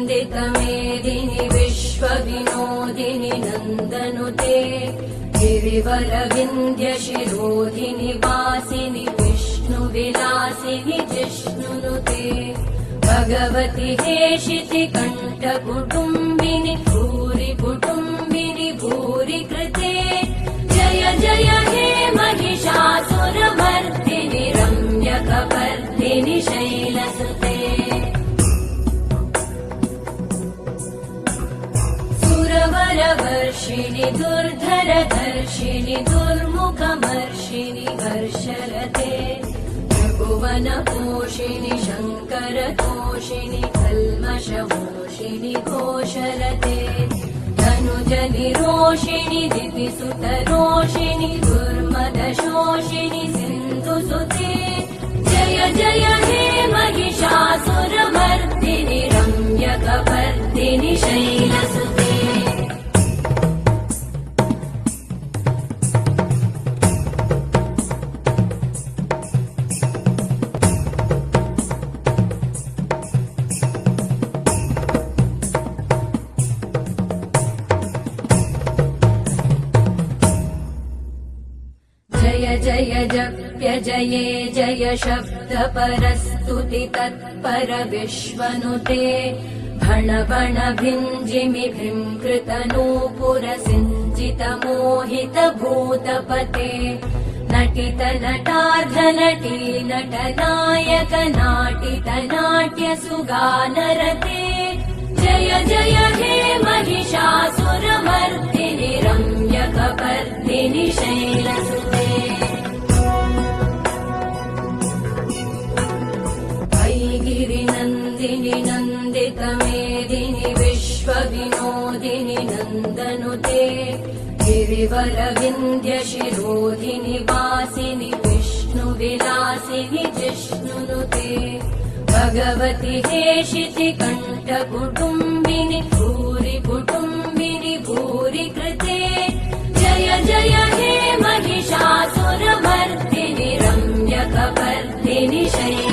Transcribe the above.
नन्दितमेदिनि विश्वविनोदिनि नन्दनुते गिरिवरविन्द्यशिरोधिनि वासिनि विष्णुविलासिनि जिष्णुनुते भगवति हेशिति कण्ठकुटुम्बिनि भूरि कुटुम्बिनि भूरि कृते जय जय हे महिषासुरमर्दिनि रम्यकपर्दिनि शैलसुते सुरवरवर्षिणि दुर्धरधर्षिणि दुर्मुखमर्षिणि हर्षरते भुवनपोषिणि शङ्करतोषिणि कल्मषमोषिणि घोषरते धनुजनिरोषिणि दितिसुतरोषिणि दुर्मदशोषिणि सिन्धुसुते जय जय हे महिषासुरमर्दिनि रम्यकपर्दिनि शैलसुते जय जय जप्य जये जय शब्द परस्तुति तत्पर विश्वनुते भण भण भिञ्जिमि भृङ्कृत नूपुर सिञ्चित मोहित भूतपते नटित नटार्ध नटी नट नायक नाटित नाट्य सुगानरते जय जय हे महिषासुरमर्दिनि रम्यकपर्दिनि शैलसुते गिरिनन्दिनि नन्दितमेदिनि विश्वविनोदिनि नन्दनुते गिरिवरविन्द्यशिरोधिनि वासिनि विष्णुविलासिनि जिष्णुनुते भगवति हेशिति कण्ठकुटुम्बिनि भूरि कुटुम्बिनि भूरि कृते जय जय हे महिषासुरमर्दिनि रम्यकपर्दिनि शैलसुते